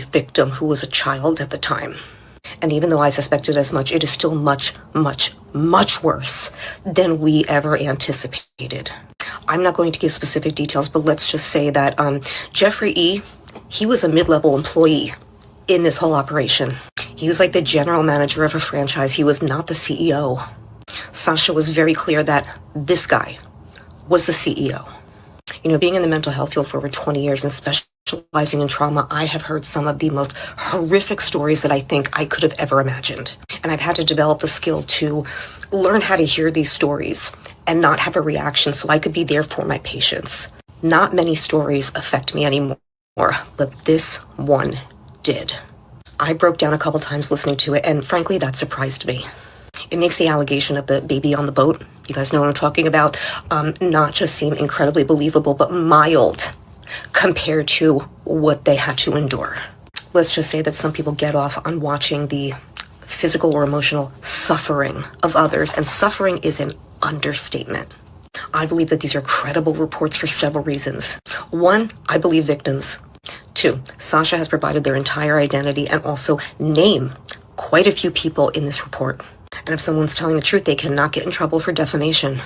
victim who was a child at the time. And even though I suspected as much, it is still much, much, much worse than we ever anticipated. I'm not going to give specific details, but let's just say that Jeffrey E., he was a mid-level employee in this whole operation. He was like the general manager of a franchise. He was not the CEO. Sascha was very clear that this guy was the CEO. You know, being in the mental health field for over 20 years and specializing in trauma, I have heard some of the most horrific stories that I think I could have ever imagined. And I've had to develop the skill to learn how to hear these stories and not have a reaction so I could be there for my patients. Not many stories affect me anymore, but this one did. I broke down a couple times listening to it, and frankly, that surprised me. It makes the allegation of the baby on the boat, you guys know what I'm talking about, not just seem incredibly believable, but mild compared to what they had to endure. Let's just say that some people get off on watching the physical or emotional suffering of others, and suffering is an understatement. I believe that these are credible reports for several reasons. One, I believe victims. Two, Sascha has provided their entire identity and also name quite a few people in this report. And if someone's telling the truth, they cannot get in trouble for defamation.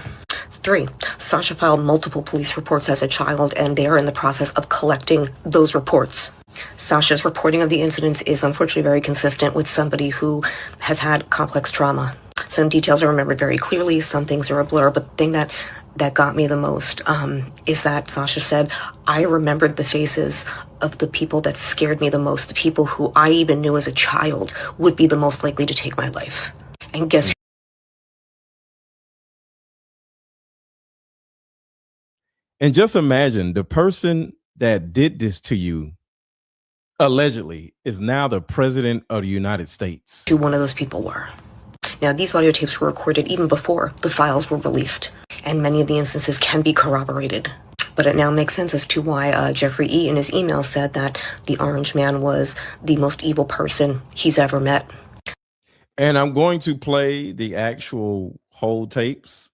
Three, Sascha filed multiple police reports as a child, and they are in the process of collecting those reports. Sascha's reporting of the incidents is unfortunately very consistent with somebody who has had complex trauma. Some details are remembered very clearly, some things are a blur, but the thing that got me the most is that Sascha said, I remembered the faces of the people that scared me the most, the people who I even knew as a child would be the most likely to take my life. And guess And just imagine the person that did this to you allegedly is now the president of the United States. who one of those people were. Now, these audio tapes were recorded even before the files were released, and many of the instances can be corroborated. But it now makes sense as to why Jeffrey E. in his email said that the Orange Man was the most evil person he's ever met. And I'm going to play the actual whole tapes.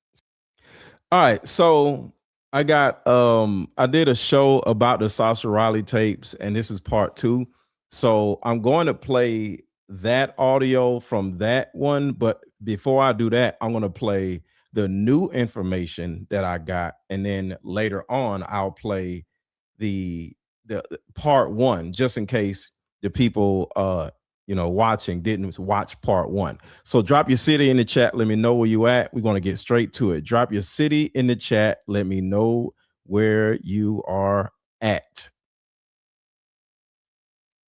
All right, so I did a show about the Sascha Riley tapes, and this is part 2. So I'm going to play that audio from that one, but before I do that, I'm going to play the new information that I got, and then later on I'll play the part 1, just in case the people watching didn't watch part 1. So drop your city in the chat, let me know where you at. We're going to get straight to it. Drop your city in the chat, let me know where you are at.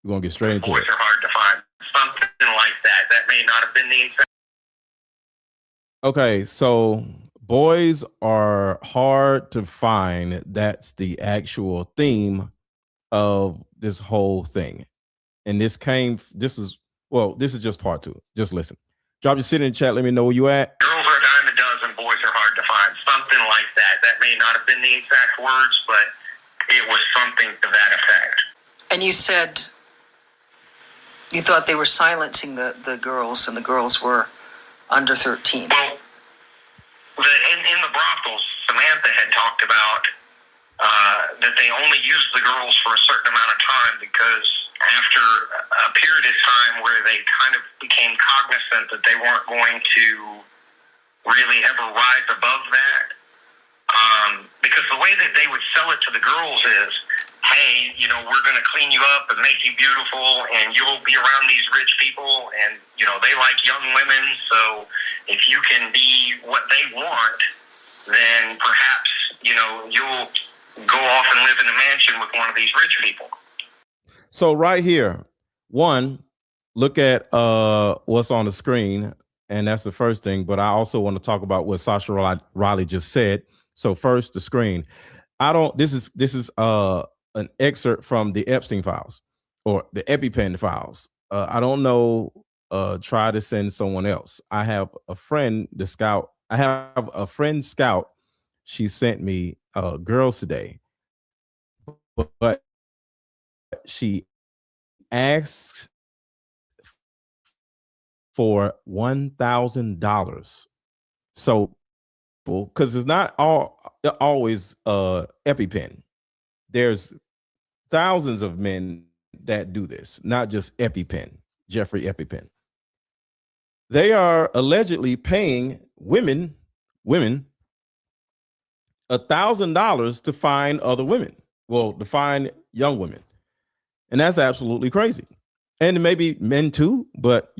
We're going to get straight into it. Boys are hard to find. Something like that. That may not have been the exact. Okay, so boys are hard to find. That's the actual theme of this whole thing. And this is just part 2. Just listen. Drop your city in the chat. Let me know where you at. Girls are a dime a dozen. Boys are hard to find. Something like that. That may not have been the exact words, but it was something to that effect. And you said you thought they were silencing the girls, and the girls were under 13. Well, in the brothels, Samantha had talked about that they only used the girls for a certain amount of time, because after a period of time where they kind of became cognizant that they weren't going to really ever rise above that, because the way that they would sell it to the girls is, hey, we're going to clean you up and make you beautiful, and you'll be around these rich people, and, they like young women, so if you can be what they want, then perhaps, you'll go off and live in a mansion with one of these rich people. So right here, one, look at what's on the screen, and that's the first thing, but I also want to talk about what Sascha Riley just said. So first, the screen. This is an excerpt from the Epstein files or the EpiPen files. I don't know, try to send someone else. I have a friend, Scout. She sent me girls today, but she asks for $1,000. So, because it's not always EpiPen. There's thousands of men that do this, not just Jeffrey EpiPen. They are allegedly paying women $1,000 to find other women. Well, to find young women. And that's absolutely crazy. And maybe men too, but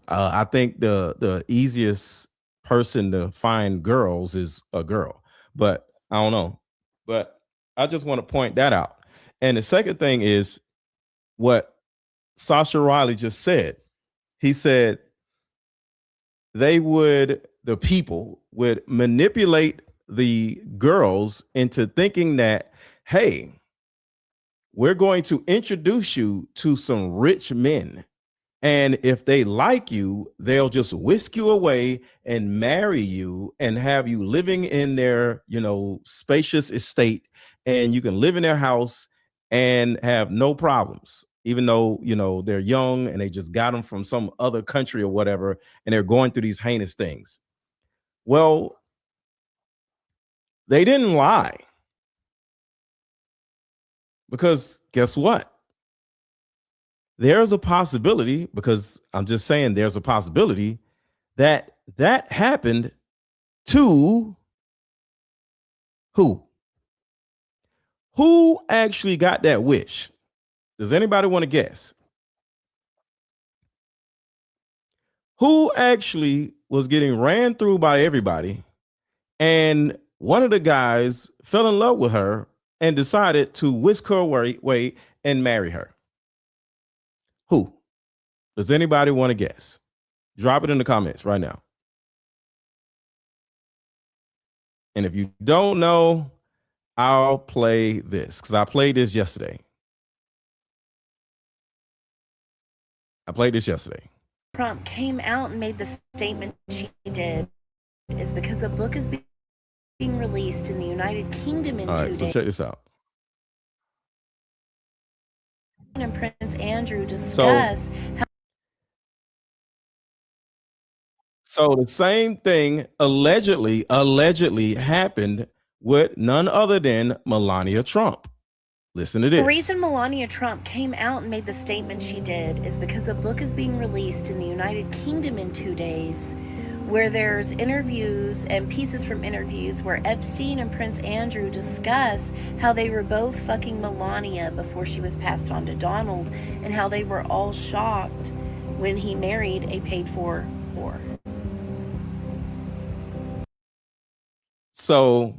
I think the easiest person to find girls is a girl. But I don't know. But I just want to point that out. And the second thing is what Sascha Riley just said. He said the people would manipulate the girls into thinking that, hey, we're going to introduce you to some rich men. And if they like you, they'll just whisk you away and marry you and have you living in their, spacious estate. And you can live in their house and have no problems, even though, they're young and they just got them from some other country or whatever. And they're going through these heinous things. Well, they didn't lie. Because guess what? There's a possibility, because I'm just saying there's a possibility that happened to who? Who actually got that wish? Does anybody want to guess? Who actually was getting ran through by everybody, and one of the guys fell in love with her and decided to whisk her away and marry her? Who? Does anybody want to guess? Drop it in the comments right now. And if you don't know, I'll play this because I played this yesterday. Trump came out and made the statement she did is because a book is being released in the United Kingdom in 2 days. All right, so check this out. And Prince Andrew discuss So the same thing allegedly happened with none other than Melania Trump. Listen to this. The reason Melania Trump came out and made the statement she did is because a book is being released in the United Kingdom in 2 days, where there's interviews and pieces from interviews where Epstein and Prince Andrew discuss how they were both fucking Melania before she was passed on to Donald, and how they were all shocked when he married a paid-for whore. So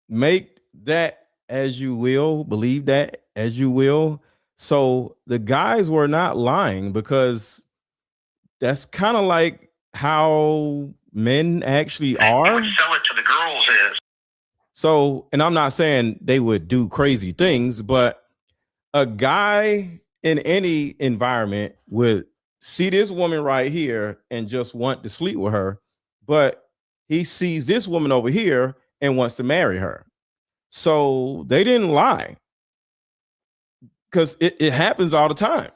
make that as you will, believe that as you will. So the guys were not lying, because that's kind of like how men actually are. They would sell it to the girls is. So, and I'm not saying they would do crazy things, but a guy in any environment would see this woman right here and just want to sleep with her, but he sees this woman over here and wants to marry her. So they didn't lie, because it happens all the time.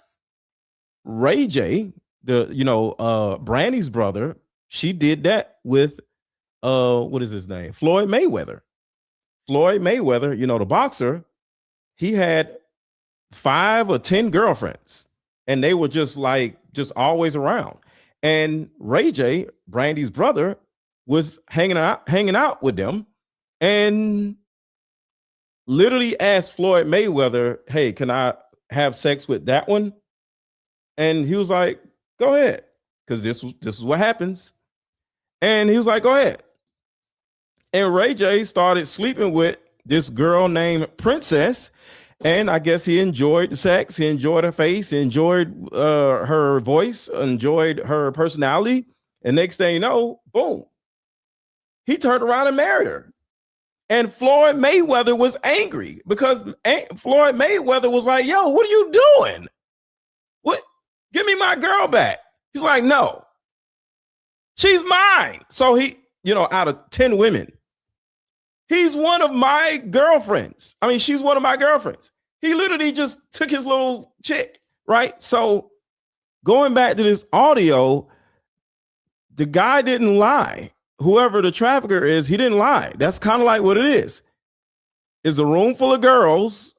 Ray J, Brandy's brother, she did that with what is his name? Floyd Mayweather. Floyd Mayweather, the boxer, he had 5 or 10 girlfriends, and they were just always around. And Ray J, Brandy's brother, was hanging out with them, and literally asked Floyd Mayweather, "Hey, can I have sex with that one?" And he was like, "Go ahead," because this is what happens. And he was like, "Go ahead." And Ray J started sleeping with this girl named Princess, and I guess he enjoyed the sex, he enjoyed her face, he enjoyed her voice, enjoyed her personality, and next thing you know, boom, he turned around and married her. And Floyd Mayweather was angry, because Floyd Mayweather was like, "Yo, what are you doing? What? Give me my girl back." He's like, "No, she's mine." So he, out of 10 women, he's one of my girlfriends. I mean, she's one of my girlfriends. He literally just took his little chick, right? So going back to this audio, the guy didn't lie. Whoever the trafficker is, he didn't lie. That's kind of like what it is. It's a room full of girls,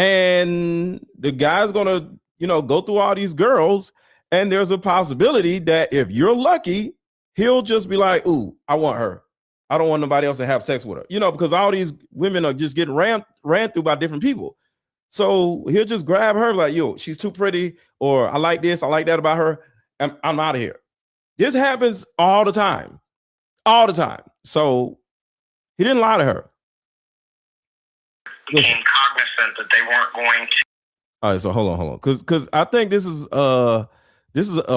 And the guy's gonna, go through all these girls, and there's a possibility that if you're lucky, he'll just be like, "Ooh, I want her. I don't want nobody else to have sex with her." Because all these women are just getting ran through by different people. So he'll just grab her like, "Yo, she's too pretty," or "I like this, I like that about her. I'm out of here." This happens all the time. All the time. So he didn't lie to her. Became cognizant that they weren't going to. All right, so hold on, because I think this is a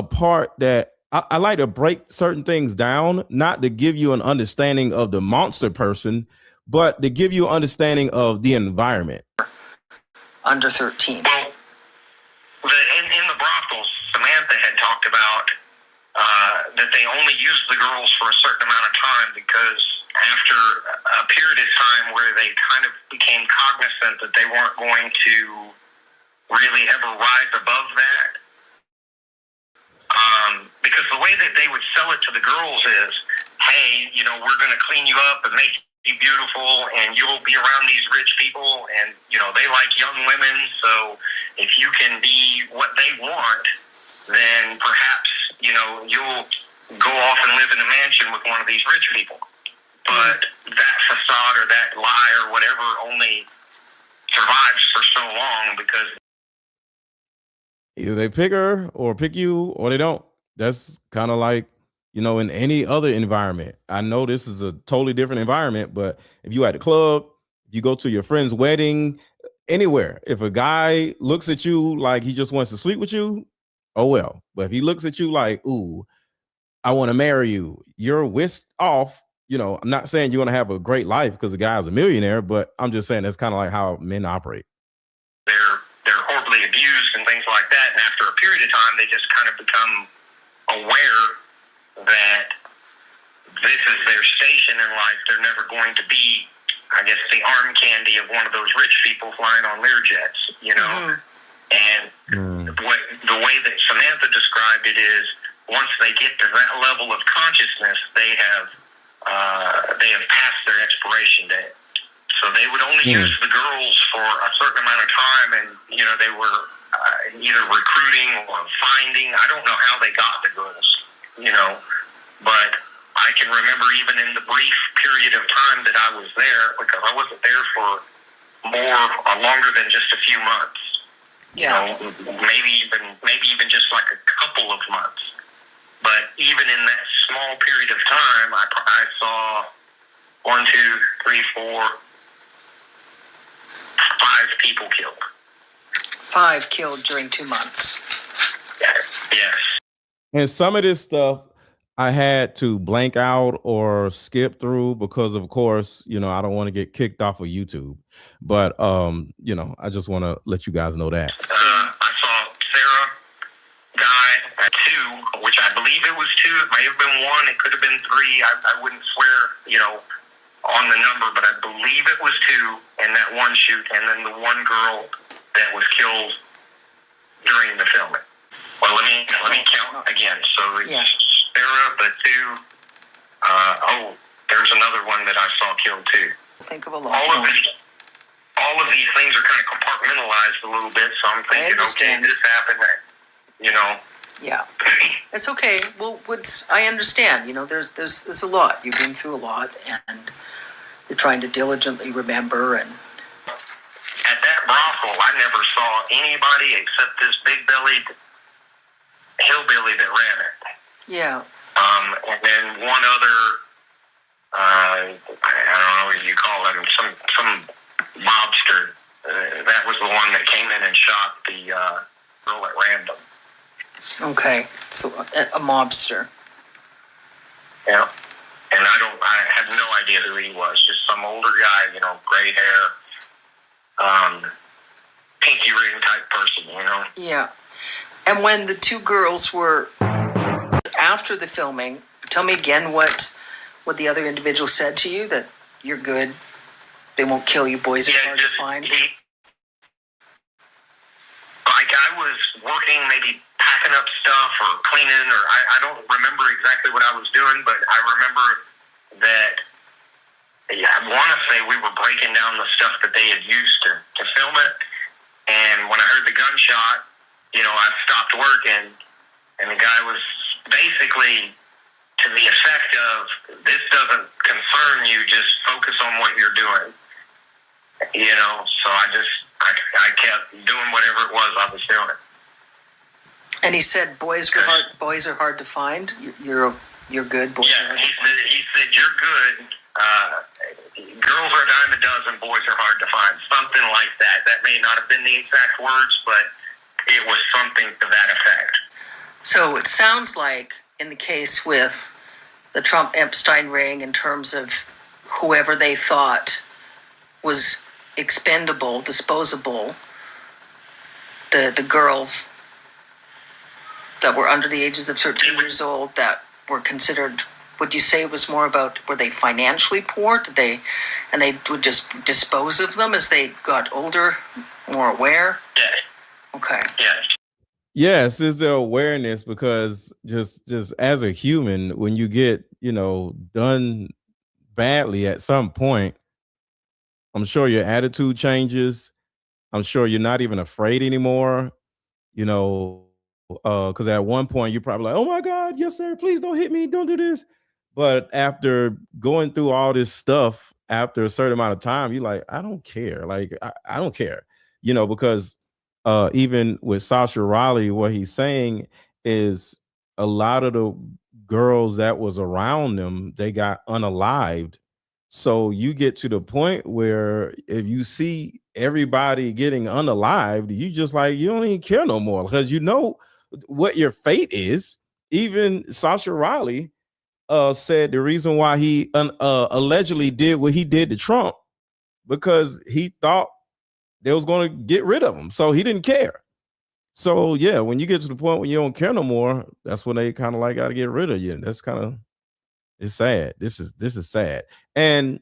part that I like to break certain things down, not to give you an understanding of the monster person, but to give you an understanding of the environment. Under 13. Well, in the brothels, Samantha had talked about that they only used the girls for a certain amount of time because after a period of time where they kind of became cognizant that they weren't going to really ever rise above that. Because the way that they would sell it to the girls is, hey, we're going to clean you up and make you beautiful, and you'll be around these rich people, and, they like young women, so if you can be what they want, then perhaps, you'll go off and live in a mansion with one of these rich people. But that facade or that lie or whatever only survives for so long because either they pick her or pick you or they don't. That's kind of like, in any other environment. I know this is a totally different environment, but if you at the club, if you go to your friend's wedding, anywhere, if a guy looks at you like he just wants to sleep with you, oh well. But if he looks at you like, "Ooh, I want to marry you," you're whisked off. I'm not saying you're going to have a great life because the guy's a millionaire, but I'm just saying that's kind of like how men operate. They're horribly abused and things like that. And after a period of time, they just kind of become aware that this is their station in life. They're never going to be, I guess, the arm candy of one of those rich people flying on Learjets, Mm-hmm. And the way that Samantha described it is, once they get to that level of consciousness, they have passed their expiration date. So they would only use the girls for a certain amount of time, and they were either recruiting or finding. I don't know how they got the girls, but I can remember even in the brief period of time that I was there, because I wasn't there for longer than just a few months. Yeah. Maybe even just like a couple of months. But even in that small period of time, I saw 1, 2, 3, 4, 5 people killed. 5 killed during 2 months. Yes. And some of this stuff I had to blank out or skip through because, of course, I don't want to get kicked off of YouTube. But, I just want to let you guys know that. I saw Sarah die at 2, which I believe it was 2. It may have been 1. It could have been 3. I wouldn't swear, on the number, but I believe it was 2 in that one shoot, and then the one girl that was killed during the filming. Well, let me count again. So it's Sarah, the 2. There's another one that I saw killed too. Think of a lot. All of these things are kind of compartmentalized a little bit. So I'm thinking, okay, this happened. Yeah, it's okay. Well, I understand. There's a lot. You've been through a lot, and you're trying to diligently remember. And at that brothel, I never saw anybody except this big-bellied hillbilly that ran it. Yeah. And then one other, I don't know what you call him, some mobster. That was the one that came in and shot the girl at random. Okay, so a mobster. Yeah, and I have no idea who he was. Just some older guy, gray hair, pinky ring type person, Yeah, and when the 2 girls were after the filming, tell me again what the other individual said to you, that you're good, they won't kill you, boys are hard to find. I was working, maybe packing up stuff or cleaning, or I don't remember exactly what I was doing, but I remember that I want to say we were breaking down the stuff that they had used to film it, And when I heard the gunshot, I stopped working, and the guy was basically to the effect of, this doesn't concern you, just focus on what you're doing. So I kept doing whatever it was I was doing. And he said, boys are hard to find. You're good. Boys yeah, he said you're good. Girls are a dime a dozen, boys are hard to find. Something like that. That may not have been the exact words, but it was something to that effect. So it sounds like in the case with the Trump-Epstein ring, in terms of whoever they thought was expendable, disposable, the girls that were under the ages of 13 years old that were considered, would you say it was more about, were they financially poor? They would just dispose of them as they got older, more aware? Yeah. Okay. Yeah. Yes, is the awareness, because just as a human, when you get, done badly at some point, I'm sure your attitude changes. I'm sure you're not even afraid anymore, because at one point you're probably like, oh my God, yes, sir, please don't hit me, don't do this. But after going through all this stuff, after a certain amount of time, you're like, I don't care. Like, I don't care, because even with Sascha Riley, what he's saying is a lot of the girls that was around them, they got unalived. So you get to the point where if you see everybody getting unalived, you just like, you don't even care no more, because you know what your fate is. Even Sascha Riley said the reason why he allegedly did what he did to Trump, because he thought they was going to get rid of him, so he didn't care. So yeah, when you get to the point when you don't care no more, that's when they kind of like got to get rid of you. That's kind of, it's sad. This is sad. And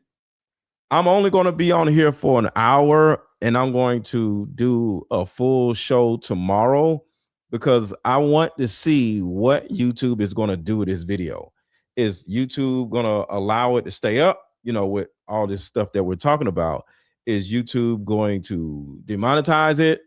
I'm only going to be on here for an hour, and I'm going to do a full show tomorrow, because I want to see what YouTube is going to do with this video. Is YouTube going to allow it to stay up, with all this stuff that we're talking about? Is YouTube going to demonetize it?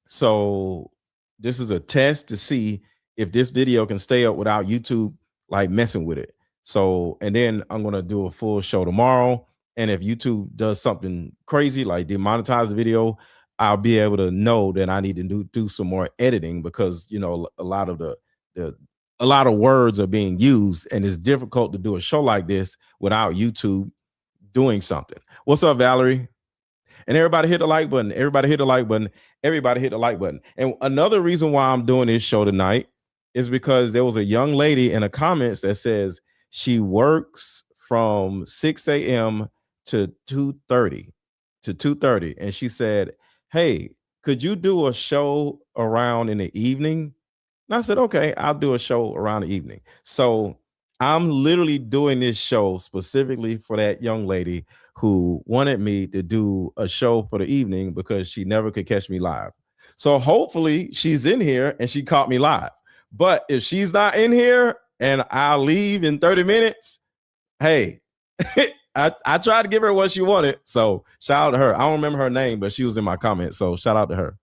So this is a test to see if this video can stay up without YouTube like messing with it. So, and then I'm going to do a full show tomorrow. And if YouTube does something crazy, like demonetize the video, I'll be able to know that I need to do some more editing, because, a lot of a lot of words are being used, and it's difficult to do a show like this without YouTube doing something. What's up, Valerie? And everybody hit the like button. Everybody hit the like button. Everybody hit the like button. And another reason why I'm doing this show tonight is because there was a young lady in the comments that says she works from 6 a.m. to 2:30. And she said, hey, could you do a show around in the evening? And I said, okay, I'll do a show around the evening. So I'm literally doing this show specifically for that young lady who wanted me to do a show for the evening because she never could catch me live. So hopefully she's in here and she caught me live. But if she's not in here and I'll leave in 30 minutes, hey, I tried to give her what she wanted. So shout out to her. I don't remember her name, but she was in my comments. So shout out to her.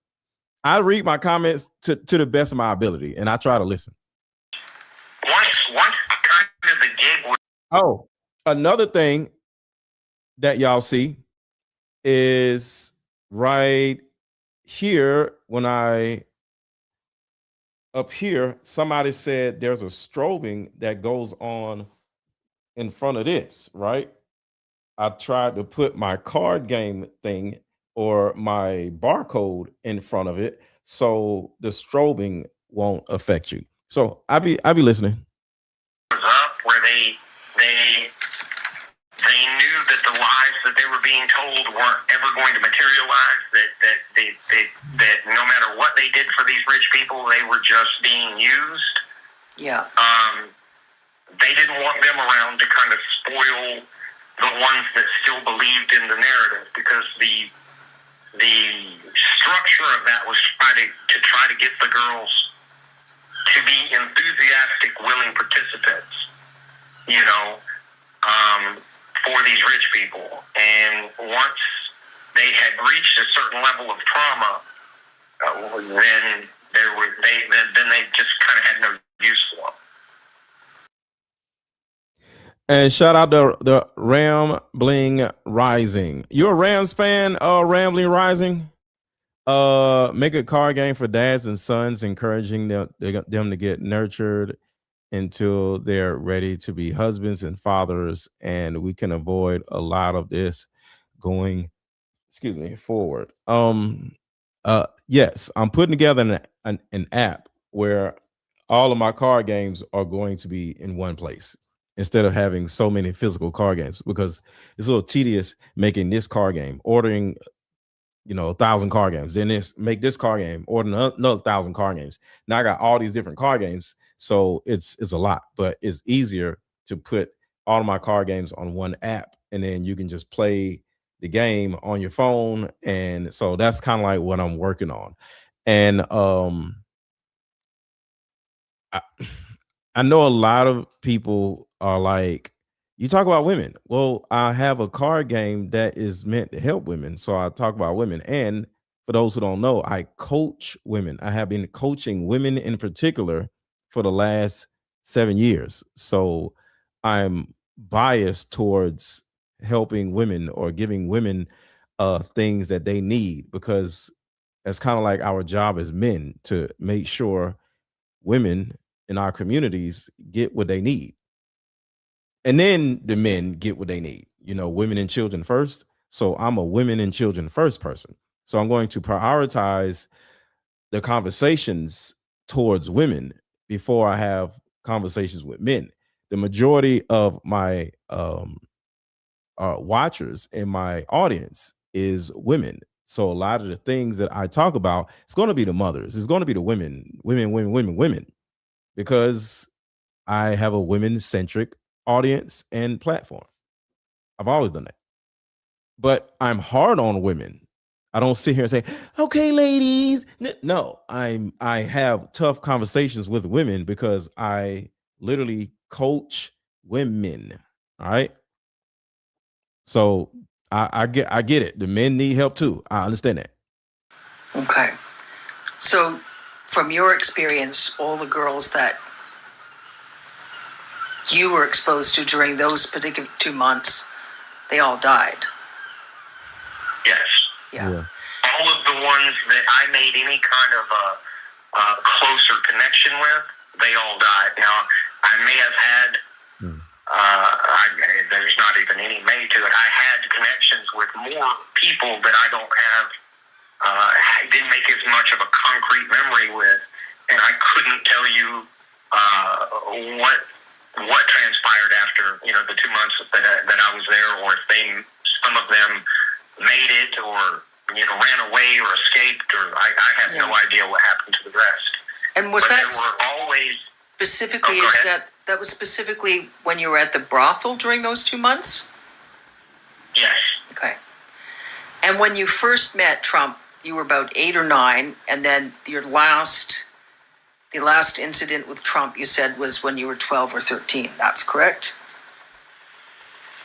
I read my comments to the best of my ability, and I try to listen. Once kind of the gig was... Oh, another thing that y'all see is right here. When up here, somebody said there's a strobing that goes on in front of this, right? I tried to put my card game thing or my barcode in front of it, so the strobing won't affect you. So I be listening. Up where they knew that the lies that they were being told weren't ever going to materialize. That no matter what they did for these rich people, they were just being used. Yeah. They didn't want them around to kind of spoil the ones that still believed in the narrative, because the structure of that was to try to get the girls to be enthusiastic, willing participants, for these rich people. And once they had reached a certain level of trauma, then they just kind of had no use for them. And shout out to the Rambling Rising. You're a Rams fan, Rambling Rising? Make a card game for dads and sons, encouraging them to get nurtured until they're ready to be husbands and fathers, and we can avoid a lot of this going forward. Yes, I'm putting together an app where all of my card games are going to be in one place instead of having so many physical card games, because it's a little tedious making this card game, ordering 1,000 card games, then make this card game, order another 1,000 card games. Now I got all these different card games, so it's a lot, but it's easier to put all of my card games on one app, and then you can just play the game on your phone. And so that's kind of like what I'm working on. And I know a lot of people are like, you talk about women. Well, I have a card game that is meant to help women, so I talk about women. And for those who don't know, I coach women. I have been coaching women in particular for the last 7 years. So I'm biased towards helping women or giving women things that they need, because that's kind of like our job as men, to make sure women in our communities get what they need. And then the men get what they need, women and children first. So I'm a women and children first person. So I'm going to prioritize the conversations towards women before I have conversations with men. The majority of my watchers in my audience is women. So a lot of the things that I talk about, it's going to be the mothers. It's going to be the women, because I have a women-centric audience and platform. I've always done that. But I'm hard on women. I don't sit here and say, okay, ladies. No, I have tough conversations with women because I literally coach women. All right. So I get it. The men need help too. I understand that. Okay. So from your experience, all the girls that you were exposed to during those particular 2 months, they all died. Yes. Yeah. All of the ones that I made any kind of a closer connection with, they all died. Now, I may have had, there's not even any made to it. I had connections with more people that I don't have, didn't make as much of a concrete memory with, and I couldn't tell you what transpired after the 2 months that I was there, or if some of them made it, or ran away or escaped, or I have no idea what happened to the rest. And was but that there were always specifically? That was specifically when you were at the brothel during those 2 months? Yes. Okay. And when you first met Trump, you were about 8 or 9, and then the last incident with Trump, you said, was when you were 12 or 13. That's correct?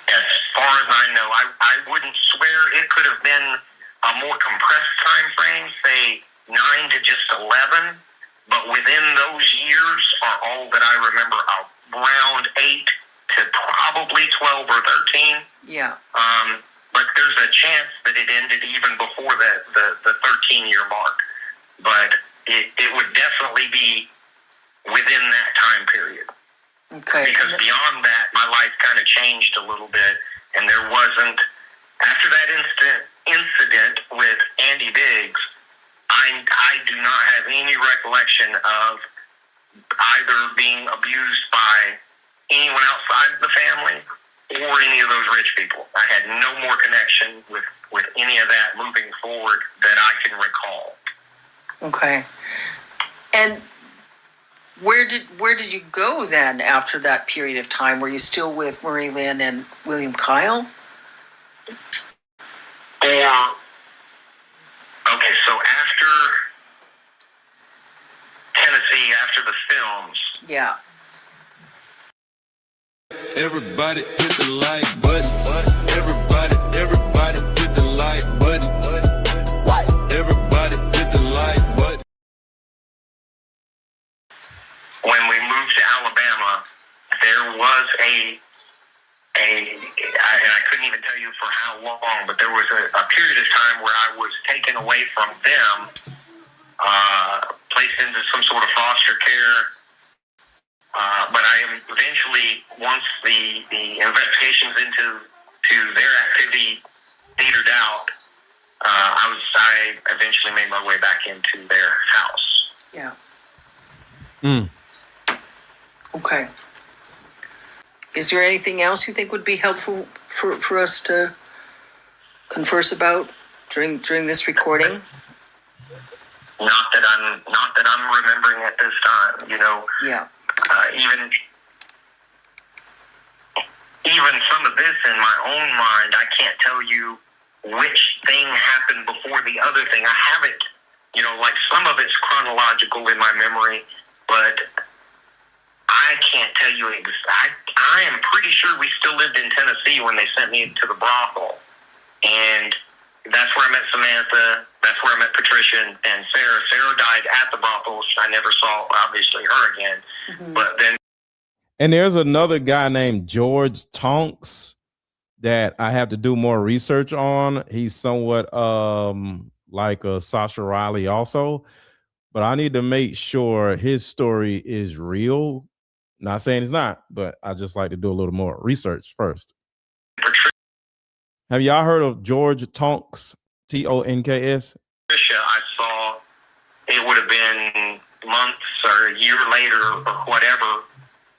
As far as I know, I wouldn't swear. It could have been a more compressed time frame, say 9 to just 11. But within those years are all that I remember, around 8 to probably 12 or 13. Yeah. But there's a chance that it ended even before the 13-year mark. But it would definitely be within that time period. Okay. Because beyond that, my life kind of changed a little bit, and there wasn't, after that incident with Andy Biggs, I do not have any recollection of either being abused by anyone outside the family or any of those rich people. I had no more connection with any of that moving forward that I can recall. Okay. And where did you go then after that period of time? Were you still with Marie Lynn and William Kyle? Okay, so after Tennessee, after the films. Yeah. Everybody hit the like button. Everybody hit the like button. when we moved to Alabama, there was and I couldn't even tell you for how long, but there was a period of time where I was taken away from them, placed into some sort of foster care. But I am eventually, once the investigations into their activity petered out, I eventually made my way back into their house. Yeah. Mm. Okay. Is there anything else you think would be helpful for us to converse about during this recording? Not that I'm remembering at this time. You know. Yeah. Even some of this in my own mind, I can't tell you which thing happened before the other thing. I have it, you know, like some of it's chronological in my memory, but I can't tell you I am pretty sure we still lived in Tennessee when they sent me to the brothel. And that's where I met Samantha. That's where I met Patricia and Sarah. Sarah died at the brothel. I never saw, obviously, her again. Mm-hmm. But then. And there's another guy named George Tonks that I have to do more research on. He's somewhat like a Sascha Riley also. But I need to make sure his story is real. Not saying it's not, but I just like to do a little more research first. Have y'all heard of George Tonks? Tonks? Patricia, I saw it would have been months or a year later or whatever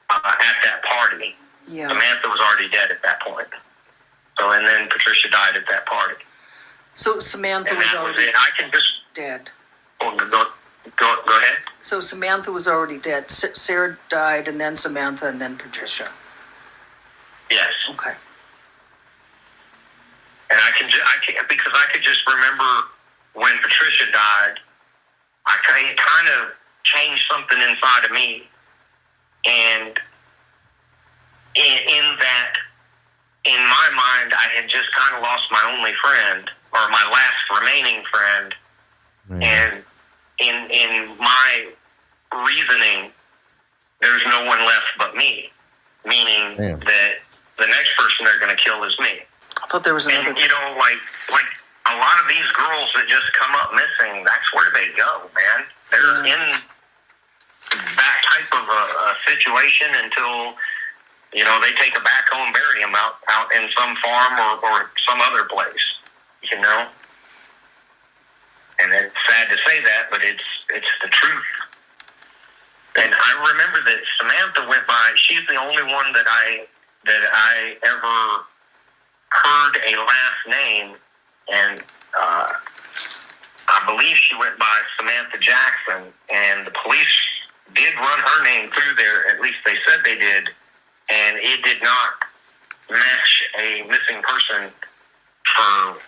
at that party. Yeah. Samantha was already dead at that point. So, and then Patricia died at that party. So Samantha was already I can just dead. Oh, go ahead. So Samantha was already dead. Sarah died, and then Samantha, and then Patricia. Yes. Okay. And I can because I could just remember when Patricia died, it kind of changed something inside of me, and in that, in my mind, I had just kind of lost my only friend, or my last remaining friend, and in my reasoning, there's no one left but me, meaning that the next person they're going to kill is me. I thought there was another. And, you know, like a lot of these girls that just come up missing, that's where they go, man. They're in that type of a situation until, you know, they take a backhoe and bury them out in some farm or some other place, you know. And it's sad to say that, but it's the truth. And I remember that Samantha went by. She's the only one that I ever heard a last name, and I believe she went by Samantha Jackson, and the police did run her name through there, at least they said they did, and it did not match a missing person for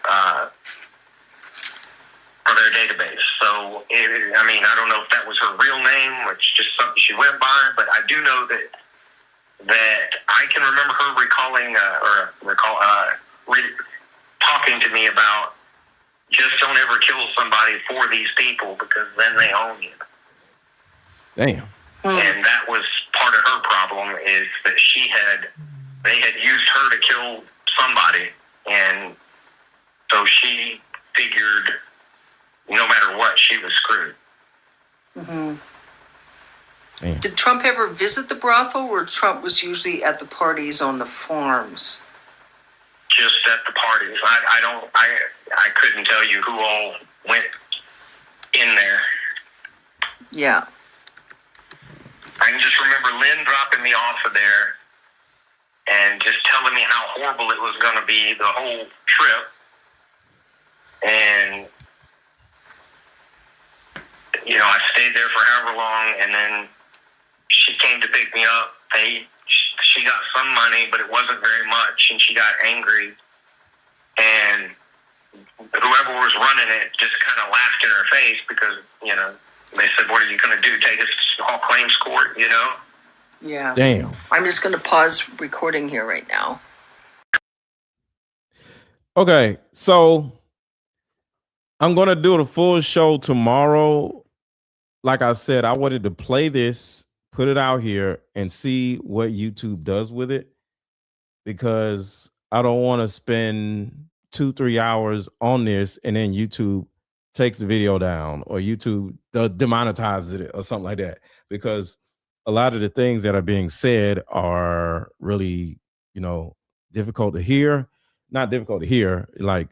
their database. So, I don't know if that was her real name, or it's just something she went by, but I do know that I can remember her talking to me about, just don't ever kill somebody for these people, because then they own you. Damn. And that was part of her problem, is that they had used her to kill somebody, and so she figured no matter what, she was screwed. Mm-hmm. Did Trump ever visit the brothel, or Trump was usually at the parties on the farms? Just at the parties. I couldn't tell you who all went in there. Yeah. I can just remember Lynn dropping me off of there and just telling me how horrible it was going to be the whole trip. And, you know, I stayed there for however long, and then she came to pick me up. She got some money, but it wasn't very much, and she got angry. And whoever was running it just kind of laughed in her face because, you know, they said, "What are you going to do, take us to small claims court," you know? Yeah. Damn. I'm just going to pause recording here right now. Okay, so I'm going to do the full show tomorrow. Like I said, I wanted to play this put it out here and see what YouTube does with it, because I don't want to spend 2-3 hours on this and then YouTube takes the video down, or YouTube demonetizes it or something like that, because a lot of the things that are being said are really, difficult to hear. Not difficult to hear, like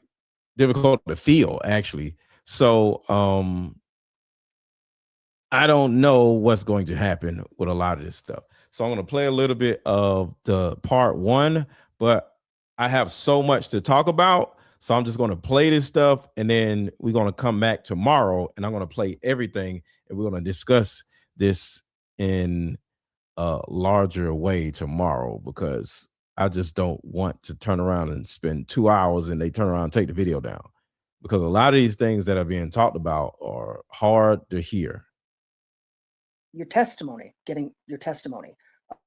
difficult to feel, actually. So I don't know what's going to happen with a lot of this stuff. So I'm going to play a little bit of the part 1, but I have so much to talk about. So I'm just going to play this stuff, and then we're going to come back tomorrow and I'm going to play everything, and we're going to discuss this in a larger way tomorrow, because I just don't want to turn around and spend 2 hours and they turn around and take the video down, because a lot of these things that are being talked about are hard to hear. Your testimony, getting your testimony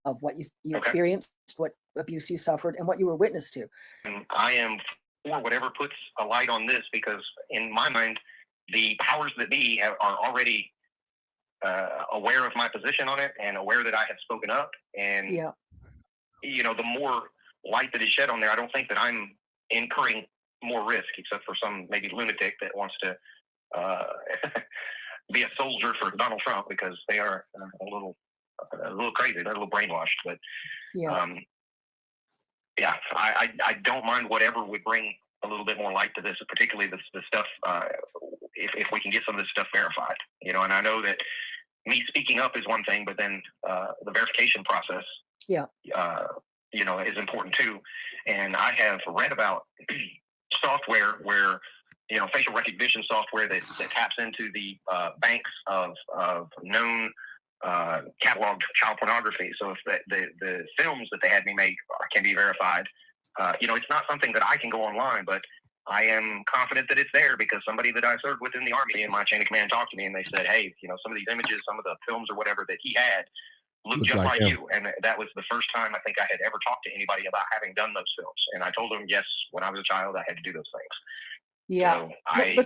of what you Okay. experienced, what abuse you suffered, and what you were witness to. And I am for whatever puts a light on this, because in my mind, the powers that be are already aware of my position on it and aware that I have spoken up. And, Yeah. the more light that is shed on there, I don't think that I'm incurring more risk, except for some maybe lunatic that wants to be a soldier for Donald Trump, because they are a little crazy. They're a little brainwashed. But Yeah. yeah, I don't mind whatever would bring a little bit more light to this, particularly the stuff, if we can get some of this stuff verified, and I know that me speaking up is one thing, but then the verification process, Yeah. Is important too. And I have read about software where, facial recognition software that taps into the banks of known cataloged child pornography. So if the films that they had me make can be verified, it's not something that I can go online, but I am confident that it's there, because somebody that I served with in the Army in my chain of command talked to me, and they said, hey, some of these images, some of the films or whatever that he had looked Looked just like like him. you. And that was the first time I think I had ever talked to anybody about having done those films. And I told them, yes, when I was a child, I had to do those things. Yeah. So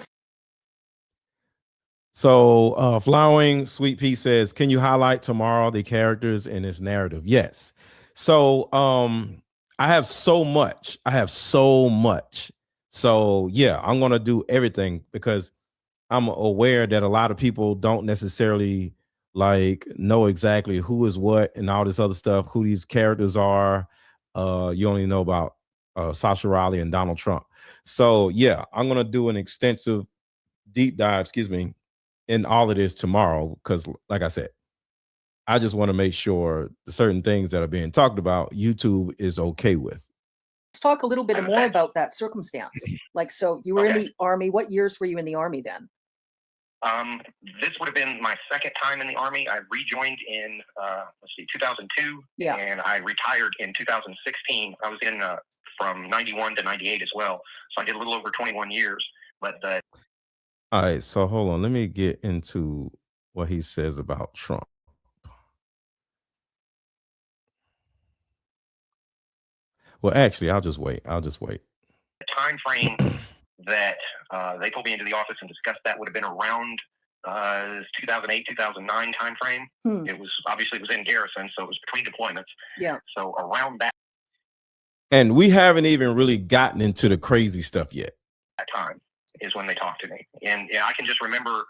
So Flowering Sweet Pea says, can you highlight tomorrow the characters in this narrative? Yes. So I have so much. So yeah, I'm gonna do everything, because I'm aware that a lot of people don't necessarily know exactly who is what and all this other stuff, who these characters are. You only know about Sascha Riley and Donald Trump. So yeah, I'm gonna do an extensive deep dive, in all of this tomorrow, because like I said, I just want to make sure the certain things that are being talked about, YouTube is okay with. let's talk a little bit more about that circumstance. So you were in Okay. the Army. What years were you in the Army then? This would have been my second time in the Army. I rejoined in 2002, Yeah. and I retired in 2016. I was in from 91 to 98 as well, so I did a little over 21 years. But All right, so hold on, let me get into what he says about Trump. Well, actually, I'll just wait. the time frame that they pulled me into the office and discussed that would have been around 2008, 2009 time frame. It was in garrison, so it was between deployments. Yeah. So around that And we haven't even really gotten into the crazy stuff yet. time is when they talked to me. And yeah, I can just remember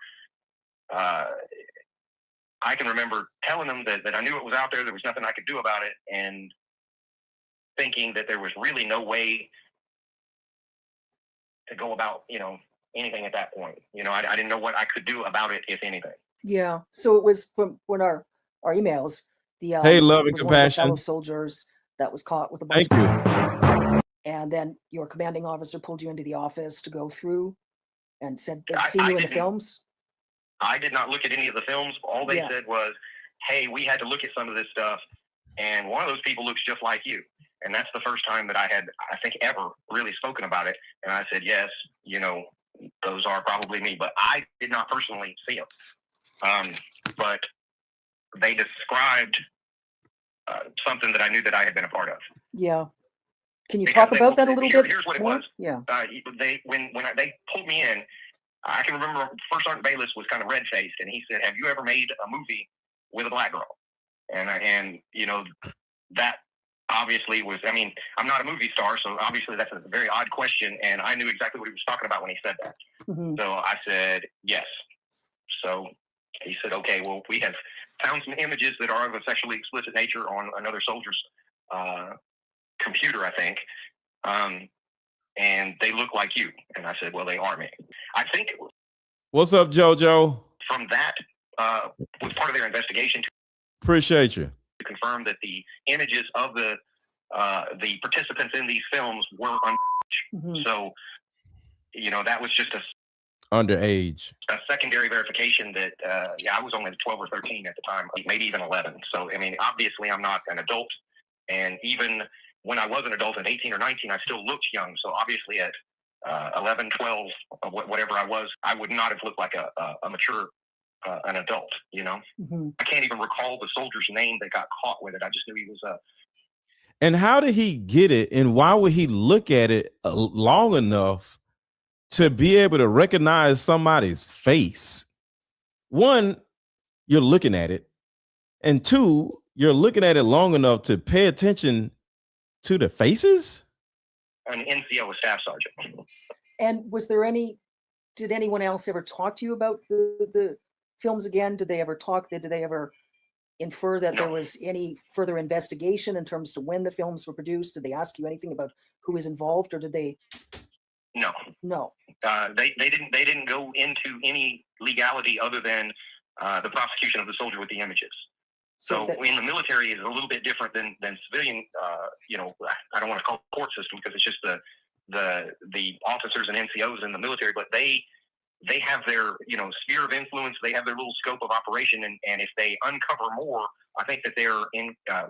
telling them that I knew it was out there. There was nothing I could do about it, and thinking that there was really no way to go about, anything at that point. I didn't know what I could do about it, if anything. Yeah. So it was from when our emails, the Hey, Love and was one of the Compassion. fellow soldiers that was caught with a bunch Thank of, you. and then your commanding officer pulled you into the office to go through and said they'd I seen you in the didn't- films. I did not look at any of the films. All they Yeah. said was, hey, we had to look at some of this stuff, and one of those people looks just like you. And that's the first time that I had, I think, ever really spoken about it. And I said, yes, those are probably me. But I did not personally see them. But they described something that I knew that I had been a part of. Yeah. Can you Because talk about that a little bit? Here's what it more? was. Yeah. They pulled me in, I can remember First Sergeant Bayless was kind of red-faced, and he said, have you ever made a movie with a black girl? and that obviously was. I mean, I'm not a movie star, so obviously that's a very odd question, and I knew exactly what he was talking about when he said that. Mm-hmm. So I said yes. So he said, okay, well, we have found some images that are of a sexually explicit nature on another soldier's computer, I think. And they look like you. And I said, well, they are me. I think. What's up, JoJo? From that was part of their investigation to Appreciate you. confirm that the images of the participants in these films were Mm-hmm. So, that was just Underage. a secondary verification that, I was only 12 or 13 at the time, maybe even 11. So, I mean, obviously I'm not an adult. And even when I was an adult at 18 or 19, I still looked young. So obviously at 11, 12, whatever I was, I would not have looked like a mature, an adult, Mm-hmm. I can't even recall the soldier's name that got caught with it. I just knew he was And how did he get it? And why would he look at it long enough to be able to recognize somebody's face? One, you're looking at it. And two, you're looking at it long enough to pay attention to the faces? an NCO, a staff sergeant. And did anyone else ever talk to you about the films again? Did they ever talk? Did they ever infer that No. there was any further investigation in terms to when the films were produced? Did they ask you anything about who is involved, or did they? No. No. They didn't go into any legality other than the prosecution of the soldier with the images. So in the military is a little bit different than civilian. I don't want to call it court system because it's just the officers and NCOs in the military, but they have their sphere of influence. They have their little scope of operation, and if they uncover more, I think that they're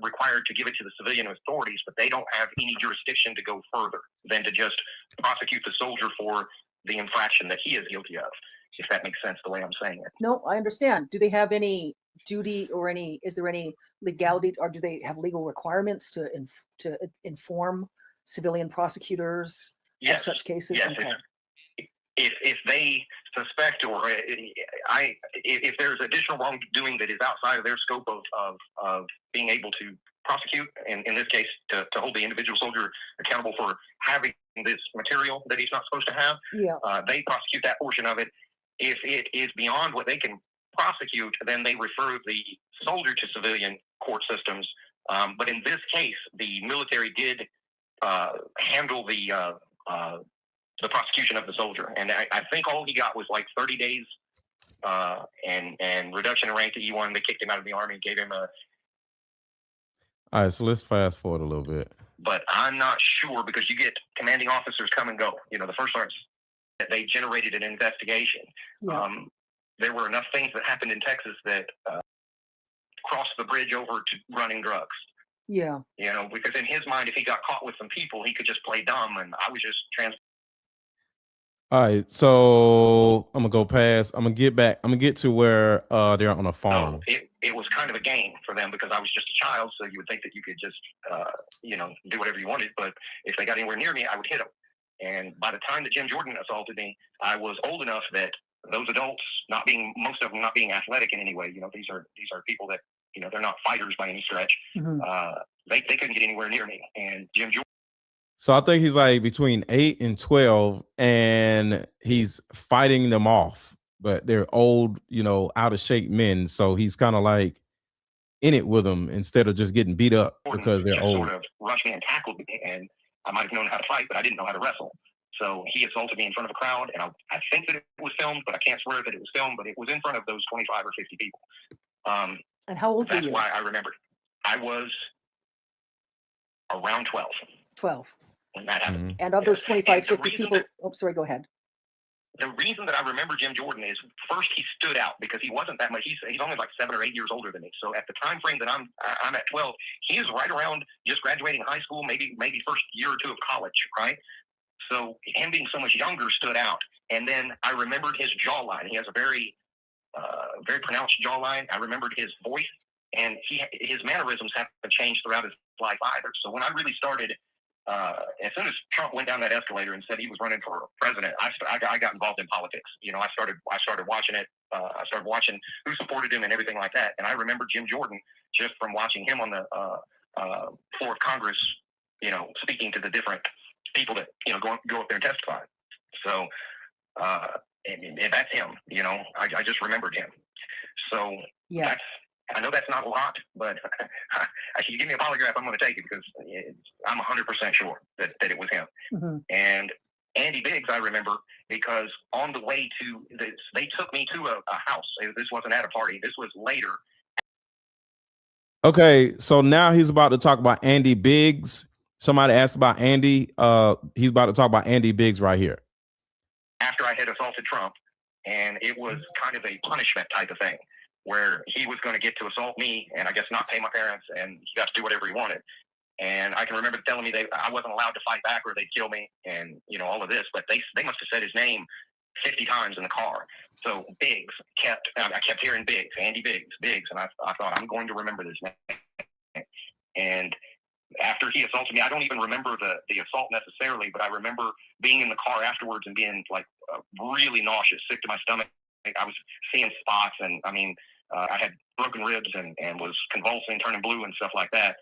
required to give it to the civilian authorities, but they don't have any jurisdiction to go further than to just prosecute the soldier for the infraction that he is guilty of. If that makes sense, the way I'm saying it. No, I understand. Do they have any duty or is there any legality, or do they have legal requirements to inform civilian prosecutors of such cases? Yes. Okay. If they suspect or if there's additional wrongdoing that is outside of their scope of being able to prosecute, and in this case to hold the individual soldier accountable for having this material that he's not supposed to have, they prosecute that portion of it. If it is beyond what they can prosecute, then they refer the soldier to civilian court systems. But in this case, the military did handle the prosecution of the soldier, and I think all he got was like 30 days and reduction in rank to E1. They kicked him out of the Army and gave him a. All right, so let's fast forward a little bit. But I'm not sure because you get commanding officers come and go. The first sergeants, they generated an investigation. Yeah. There were enough things that happened in Texas that crossed the bridge over to running drugs. Yeah. Because in his mind, if he got caught with some people, he could just play dumb, and I was just All right, so I'm gonna go past. I'm gonna get back. I'm gonna get to where they're on a farm. So it was kind of a game for them because I was just a child, so you would think that you could just do whatever you wanted. But if they got anywhere near me, I would hit them. And by the time that Jim Jordan assaulted me, I was old enough that those adults, most of them not being athletic in any way, these are people that they're not fighters by any stretch. Mm-hmm. They couldn't get anywhere near me. And Jim Jordan. So I think he's like between 8 and 12, and he's fighting them off. But they're old, out of shape men. So he's kind of like in it with them instead of just getting beat up because they're old. Sort of rushed me and tackled me, and I might have known how to fight, but I didn't know how to wrestle. So he assaulted me in front of a crowd, and I think that it was filmed, but I can't swear that it was filmed, but it was in front of those 25 or 50 people. And how old were you? That's why I remembered. I was around 12. 12. When that happened. And of those 25, 50 people, that, go ahead. The reason that I remember Jim Jordan is first he stood out because he wasn't that much. He's only like 7 or 8 years older than me. So at the time frame that I'm at 12, he is right around just graduating high school, maybe first year or two of college, right? So him being so much younger stood out. And then I remembered his jawline. He has a very pronounced jawline. I remembered his voice, and his mannerisms haven't changed throughout his life either. So when I really started. As soon as Trump went down that escalator and said he was running for president, I got involved in politics. I started watching it. I started watching who supported him and everything like that. And I remember Jim Jordan just from watching him on the floor of Congress, you know, speaking to the different people that, you know, go up there and testify. So, and that's him, you know, I just remembered him. So Yeah. I know that's not a lot, but if you give me a polygraph, I'm going to take it because I'm 100% sure that it was him. Mm-hmm. And Andy Biggs, I remember, because on the way to this, they took me to a house. This wasn't at a party. This was later. Okay, so now he's about to talk about Andy Biggs. Somebody asked about Andy. He's about to talk about Andy Biggs right here. After I had assaulted Trump, and it was kind of a punishment type of thing, where he was going to get to assault me and I guess not pay my parents, and he got to do whatever he wanted. And I can remember telling me I wasn't allowed to fight back or they'd kill me, and you know, all of this. But they must have said his name 50 times in the car. So Biggs I kept hearing Biggs, Andy Biggs, and I thought, I'm going to remember this name. And after he assaulted me, I don't even remember the assault necessarily, but I remember being in the car afterwards and being like really nauseous, sick to my stomach. I was seeing spots, and I mean, I had broken ribs and was convulsing, turning blue and stuff like that.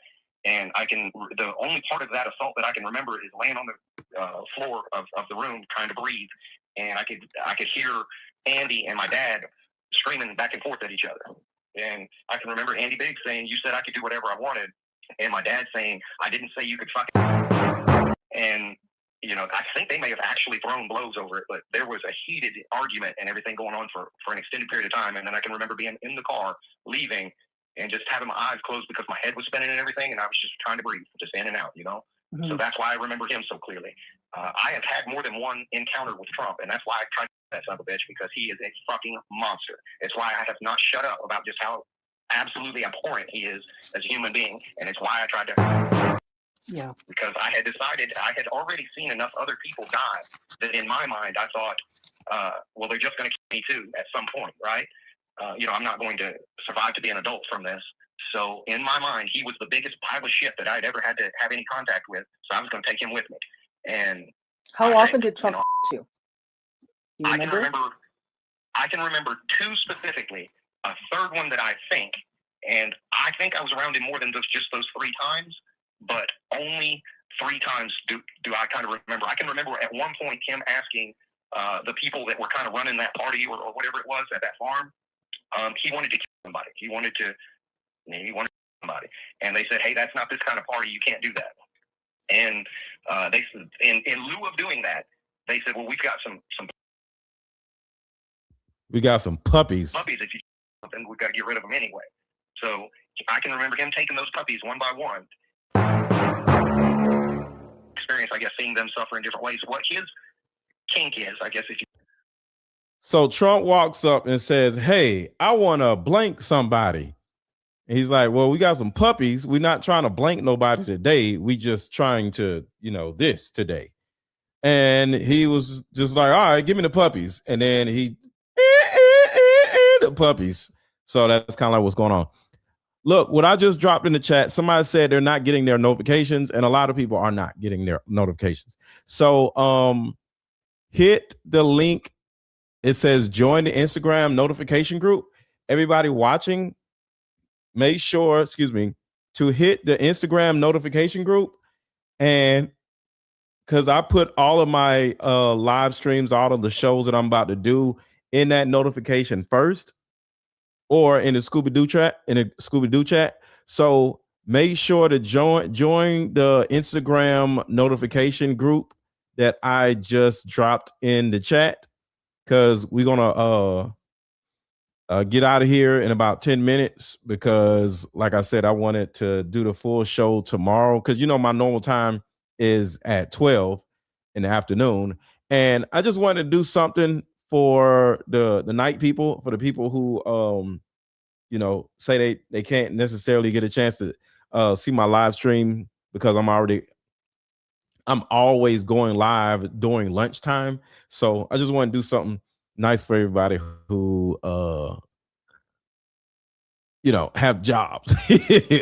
And the only part of that assault that I can remember is laying on the floor of the room trying to breathe. And I could hear Andy and my dad screaming back and forth at each other. And I can remember Andy Biggs saying, "You said I could do whatever I wanted." And my dad saying, "I didn't say you could fucking." And, you know, I think they may have actually thrown blows over it, but there was a heated argument and everything going on for an extended period of time. And then I can remember being in the car, leaving, and just having my eyes closed because my head was spinning and everything, and I was just trying to breathe, just in and out, you know? Mm-hmm. So that's why I remember him so clearly. I have had more than one encounter with Trump, and that's why I tried to that son of a bitch, because he is a fucking monster. It's why I have not shut up about just how absolutely abhorrent he is as a human being, and it's why I tried to... Yeah. Because I had decided, I had already seen enough other people die that in my mind I thought, well, they're just going to kill me too at some point, right? You know, I'm not going to survive to be an adult from this. So in my mind, he was the biggest pile of shit that I'd ever had to have any contact with. So I was going to take him with me. And how often did Trump you? You remember? I can remember two specifically. A third one that I think I was around him more than just those 3 times, but only 3 times do I kind of remember. I can remember at one point him asking the people that were kind of running that party or whatever it was at that farm. He wanted to kill somebody. He wanted somebody, and they said, "Hey, that's not this kind of party. You can't do that." And they said, in lieu of doing that, they said, "Well, we've got some puppies. Puppies. If you then we've got to get rid of them anyway." So I can remember him taking those puppies one by one. Experience, I guess, seeing them suffer in different ways. What his kink is, I guess, if you. So Trump walks up and says, "Hey, I want to blank somebody." And he's like, "Well, we got some puppies. We're not trying to blank nobody today. We just trying to, this today." And he was just like, "All right, give me the puppies." And then he the puppies. So that's kind of like what's going on. Look, what I just dropped in the chat, somebody said they're not getting their notifications, and a lot of people are not getting their notifications. So hit the link. It says join the Instagram notification group. Everybody watching, make sure, to hit the Instagram notification group. And because I put all of my live streams, all of the shows that I'm about to do in that notification first, or in the Scooby-Doo chat. So make sure to join the Instagram notification group that I just dropped in the chat, because we're gonna get out of here in about 10 minutes, because like I said, I wanted to do the full show tomorrow, because my normal time is at 12 in the afternoon, and I just wanted to do something for the night people, for the people who say they can't necessarily get a chance to see my live stream, because I'm always going live during lunchtime. So I just want to do something nice for everybody who have jobs.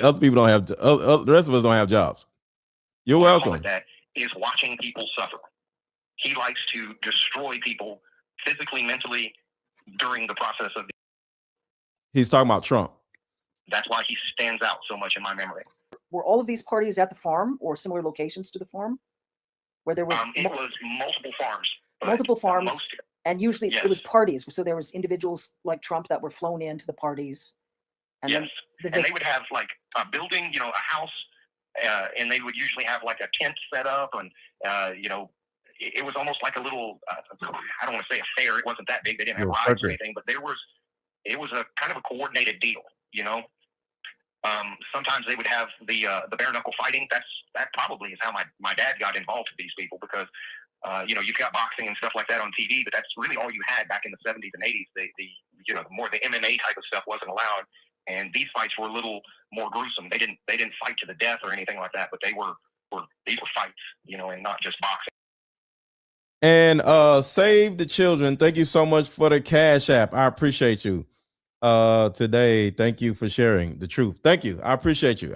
Other people don't have, the rest of us don't have jobs. You're welcome. That is watching people suffer. He likes to destroy people physically, mentally, during the process of. He's talking about Trump. That's why he stands out so much in my memory. Were all of these parties at the farm or similar locations to the farm? Where there was It was multiple farms. multiple farms, and usually yes. it was parties. So there was individuals like Trump that were flown into the parties. And yes. then and they would have like a building, you know, a house, and they would usually have like a tent set up, and you know, it was almost like a little, I don't want to say a fair. It wasn't that big. They didn't have rides or anything, but it was a kind of a coordinated deal, you know. Sometimes they would have the bare knuckle fighting. That probably is how my dad got involved with these people, because you know, you've got boxing and stuff like that on TV, but that's really all you had back in the 70s and 80s. The you know, more the MMA type of stuff wasn't allowed, and these fights were a little more gruesome. They didn't fight to the death or anything like that, but these were fights, you know, and not just boxing. And Save the Children, thank you so much for the Cash App. I appreciate you today. Thank you for sharing the truth. Thank you. I appreciate you.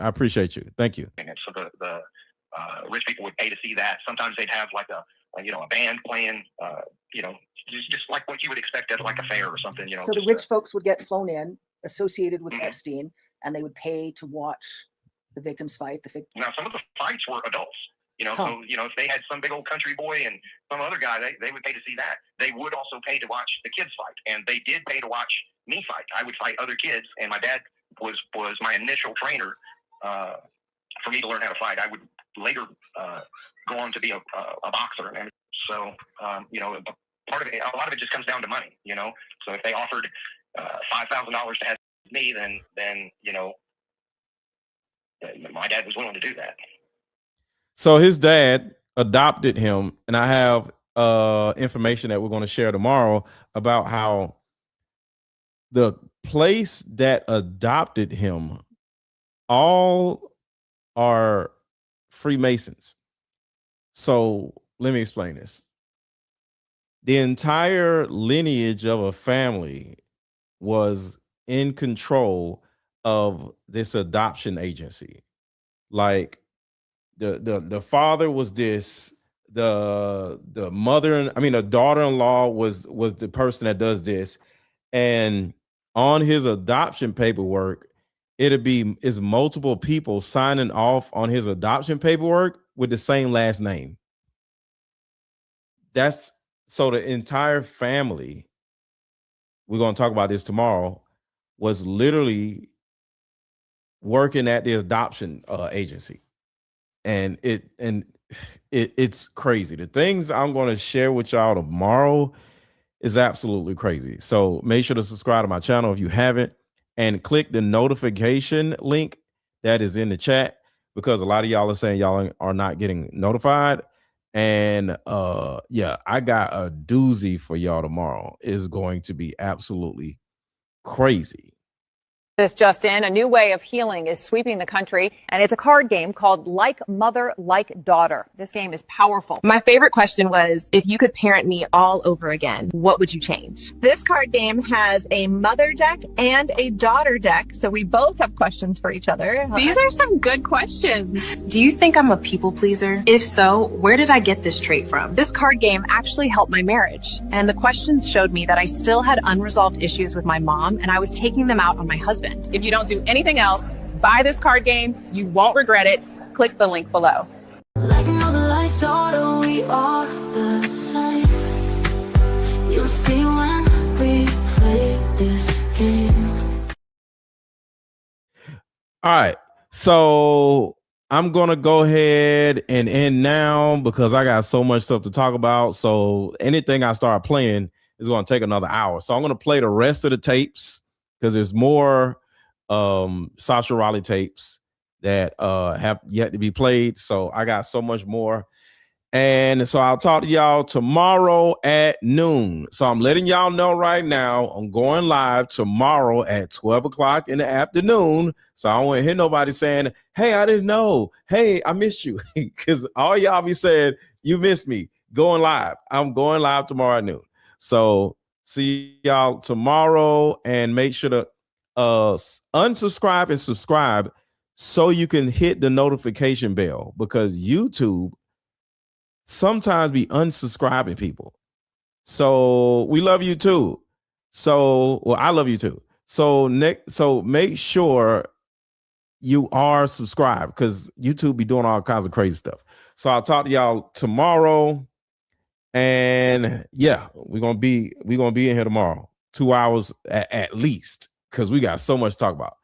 Thank you. And so the rich people would pay to see that. Sometimes they'd have like a band playing, you know, just like what you would expect at like a fair or something, you know. So the rich folks would get flown in, associated with Epstein, and they would pay to watch the victims fight. Now, some of the fights were adults, you know. So, you know, if they had some big old country boy and some other guy, they would pay to see that. They would also pay to watch the kids fight, and they did pay to watch me fight. I would fight other kids, and my dad was my initial trainer for me to learn how to fight. I would later go on to be a boxer, and so you know, a lot of it just comes down to money, you know. So if they offered $5,000 to have me, then you know, my dad was willing to do that. So his dad adopted him, and I have information that we're going to share tomorrow about how the place that adopted him all are Freemasons. So let me explain this. The entire lineage of a family was in control of this adoption agency. Like the father was this, the daughter-in-law was the person that does this, and on his adoption paperwork, is multiple people signing off on his adoption paperwork with the same last name. So the entire family, we're going to talk about this tomorrow, was literally working at the adoption agency. And it's crazy. The things I'm going to share with y'all tomorrow is absolutely crazy. So make sure to subscribe to my channel if you haven't, and click the notification link that is in the chat, because a lot of y'all are saying y'all are not getting notified. And yeah, I got a doozy for y'all tomorrow. It's going to be absolutely crazy. This just in, a new way of healing is sweeping the country, and it's a card game called Like Mother, Like Daughter. This game is powerful. My favorite question was, if you could parent me all over again, what would you change? This card game has a mother deck and a daughter deck, so we both have questions for each other. These are some good questions. Do you think I'm a people pleaser? If so, where did I get this trait from? This card game actually helped my marriage, and the questions showed me that I still had unresolved issues with my mom, and I was taking them out on my husband. If you don't do anything else, buy this card game. You won't regret it. Click the link below. Like mother, like daughter, we are the same. You'll see when we play this game. All right, so I'm gonna go ahead and end now because I got so much stuff to talk about. So anything I start playing is going to take another hour. So I'm going to play the rest of the tapes because there's more Sascha Raleigh tapes that have yet to be played. So I got so much more. And so I'll talk to y'all tomorrow at noon. So I'm letting y'all know right now, I'm going live tomorrow at 12 o'clock in the afternoon. So I don't want to hear nobody saying, hey, I didn't know. Hey, I missed you. Because all y'all be saying, you missed me. Going live. I'm going live tomorrow at noon. So see y'all tomorrow, and make sure to unsubscribe and subscribe so you can hit the notification bell, because YouTube sometimes be unsubscribing people. So we love you too. So, well, I love you too. So Nick, so make sure you are subscribed because YouTube be doing all kinds of crazy stuff. So I'll talk to y'all tomorrow. And yeah, we're gonna be in here tomorrow, 2 hours at least, because we got so much to talk about.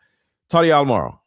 Talk to y'all tomorrow.